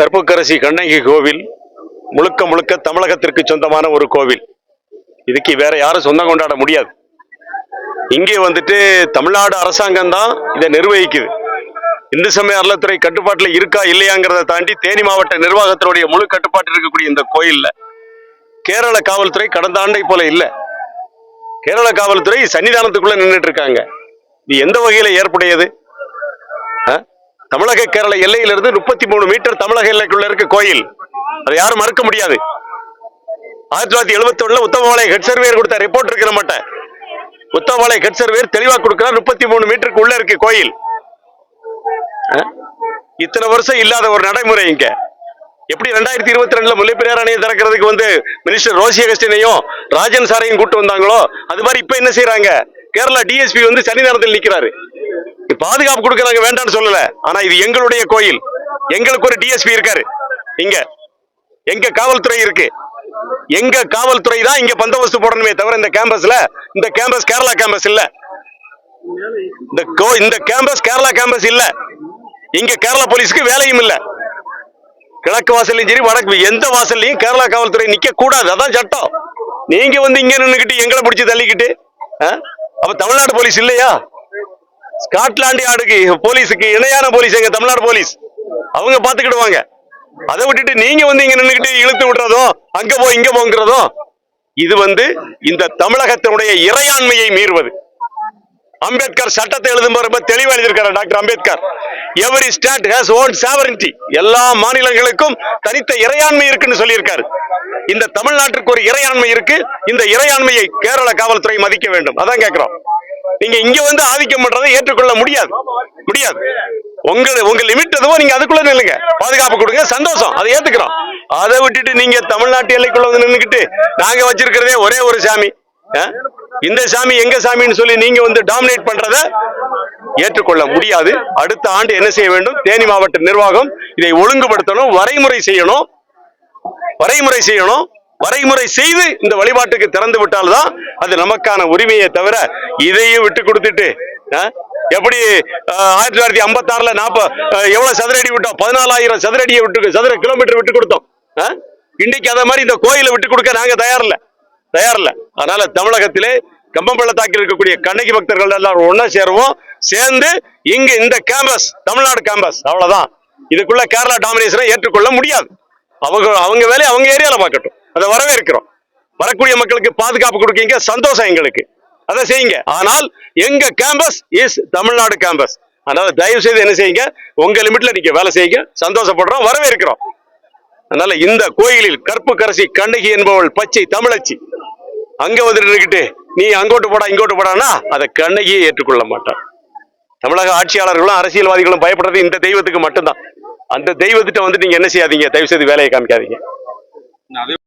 கற்புக்கரசி கண்ணகி கோவில் முழுக்க முழுக்க தமிழகத்திற்கு சொந்தமான ஒரு கோவில். இதுக்கு வேற யாரும் சொந்தம் கொண்டாட முடியாது. இங்கே வந்துட்டு தமிழ்நாடு அரசாங்கம் தான் இதை நிர்வகிக்குது. இந்து சமய அறநிலையத்துறை கட்டுப்பாட்டில் இருக்கா இல்லையாங்கிறத தாண்டி தேனி மாவட்ட நிர்வாகத்தினுடைய முழு கட்டுப்பாட்டில் இருக்கக்கூடிய இந்த கோயில்ல கேரள காவல்துறை கடந்த ஆண்டை போல இல்ல. கேரள காவல்துறை சன்னிதானத்துக்குள்ள நின்றுட்டு இருக்காங்க. இது எந்த வகையில ஏற்புடையது? தமிழக கேரள எல்லையிலிருந்து 33 மீட்டர் தமிழக எல்லைக்குள்ள இருக்க கோயில். அதை யாரும் மறுக்க முடியாது. 1971 உத்தமபாளையம் ஹெட் சர்வேயர் கொடுத்த ரிப்போர்ட் இருக்கிற மாட்டேன். உத்தமபாளையம் ஹெட் சர்வேயர் தெளிவா கொடுக்கிறார். 33 மீட்டருக்கு உள்ள இருக்கு கோயில். இத்தனை வருஷம் இல்லாத ஒரு நடைமுறை இங்க. எப்படி 2022 முல்லைப்பெரியார் அணையை திறக்கிறதுக்கு மினிஸ்டர் ரோசி அகஸ்டினையும் ராஜன் சாரையும் கூட்டு வந்தாங்களோ, அது மாதிரி இப்ப என்ன செய்யறாங்க? கேரளா டிஎஸ்பி சன்னிதானத்தில் நிக்கிறாரு. பாதுகாப்பு கொடுக்கறாங்க, வேண்டாம்னு சொல்லல. ஆனா இது எங்களுடைய கோயில், எங்களுக்கு ஒரு டிஎஸ்பி இருக்காரு. இங்க எங்க காவல்துறை இருக்கு. எங்க காவல்துறை தான் இங்க பந்தோபஸ்து போடணுமே தவிர இந்த கேம்பஸ் கேரளா கேம்பஸ் இல்ல. இந்த கேம்பஸ் கேரளா கேம்பஸ் இல்ல. இங்க கேரளா போலீஸ்க்கு வேலையும் இல்ல. கிழக்கு வாசல்லையும் சரி வடக்கு எந்த வாசல்லையும் கேரளா காவல்துறை நிக்க கூடாது. அதான் சட்டம். நீங்க இங்க நின்னுக்கிட்டு எங்களை பிடிச்சி தள்ளிக்கிட்டு அப்ப தமிழ்நாடு போலீஸ் இல்லையா? ஸ்காட்லாந்து யார்டுக்கு போலீஸுக்கு இணையான போலீஸ் எங்க தமிழ்நாடு போலீஸ். அவங்க பாத்துக்கிடுவாங்க. அதை விட்டுட்டு நீங்க இங்க நின்னுக்கிட்டு இழுத்து விடுறதும் அங்க போ இங்க போங்கிறதும் இது இந்த தமிழகத்தினுடைய இறையாண்மையை மீறுவது. அம்பேத்கர் சட்டத்தை எழுதும் ரொம்ப தெளிவா எழுதியிருக்காரு doctor Ambedkar. Every state has own sovereignty. எல்லா மாநிலங்களுக்கும் தனித்த இறையாண்மை இருக்குன்னு சொல்லியிருக்காரு. இந்த தமிழ்நாட்டுக்கு ஒரு இறையாண்மை இருக்கு. இந்த இறையாண்மையை கேரள காவல்துறை மதிக்க வேண்டும். அதான் கேட்கிறோம். நீங்க இங்க ஆதிக்கம் பண்றதை ஏற்றுக்கொள்ள முடியாது. உங்க லிமிட் எதுவோ நீங்க அதுக்குள்ள நில்லுங்க, பாதுகாப்பு கொடுங்க, சந்தோஷம், அதை ஏத்துக்கிறோம். அதை விட்டுட்டு நீங்க தமிழ்நாட்டு எல்லைக்குள்ள நின்னுக்கிட்டு நாங்க வச்சிருக்கிறதே ஒரே ஒரு சாமி, இந்த சாமி எங்க சாமின்னு சொல்லி நீங்க டாமினேட் பண்றத ஏற்றுக்கொள்ள முடியாது. அடுத்த ஆண்டு என்ன செய்ய வேண்டும்? தேனி மாவட்ட நிர்வாகம் இதை ஒழுங்குபடுத்தணும், வரைமுறை செய்யணும். வரைமுறை செய்து இந்த வழிபாட்டுக்கு திறந்து விட்டால்தான் அது நமக்கான உரிமையை தவிர இதையும் விட்டு கொடுத்துட்டு எப்படி 1956 எவ்வளவு சதுரடி விட்டோம்? 14,000 சதுரடியை சதுர கிலோமீட்டர் விட்டு கொடுத்தோம். இன்னைக்கு அத மாதிரி இந்த கோயிலை விட்டு கொடுக்க நாங்க தயாரில்ல. அதனால தமிழகத்திலே கம்பம் பள்ளத்தாக்கில் இருக்கக்கூடிய கண்ணகி பக்தர்கள் எல்லாரும் ஒன்னா சேருவோம். சேர்ந்து இங்க இந்த கேம்பஸ் தமிழ்நாடு கேம்பஸ், அவ்வளவுதான். இதுக்குள்ள கேரளா டாமினேஷனை ஏற்றுக்கொள்ள முடியாது. அவங்க வேலையை அவங்க ஏரியால பார்க்கட்டும். அதை வரவேற்கிறோம். வரக்கூடிய மக்களுக்கு பாதுகாப்பு கொடுக்கீங்க, சந்தோஷம் எங்களுக்கு, அதை செய்யுங்க. ஆனால் எங்க கேம்பஸ் இஸ் தமிழ்நாடு கேம்பஸ். அதனால தயவு செய்து என்ன செய்யுங்க? உங்க லிமிட்ல நீங்க வேலை செய்யுங்க, சந்தோஷப்படுறோம், வரவேற்கிறோம். அதனால இந்த கோயிலில் கற்புக்கரசி கண்ணகி என்பவள் பச்சை தமிழச்சி அங்க நின்றுக்கிட்டு நீ அங்கோட்டு போடா இங்கோட்டு போடானா அதை கண்ணகியை ஏற்றுக்கொள்ள மாட்டான். தமிழக ஆட்சியாளர்களும் அரசியல்வாதிகளும் பயப்படுறது இந்த தெய்வத்துக்கு மட்டும்தான். அந்த தெய்வத்திட்ட நீங்க என்ன செய்யாதீங்க, தயவு செய்து வேலையை காமிக்காதீங்க.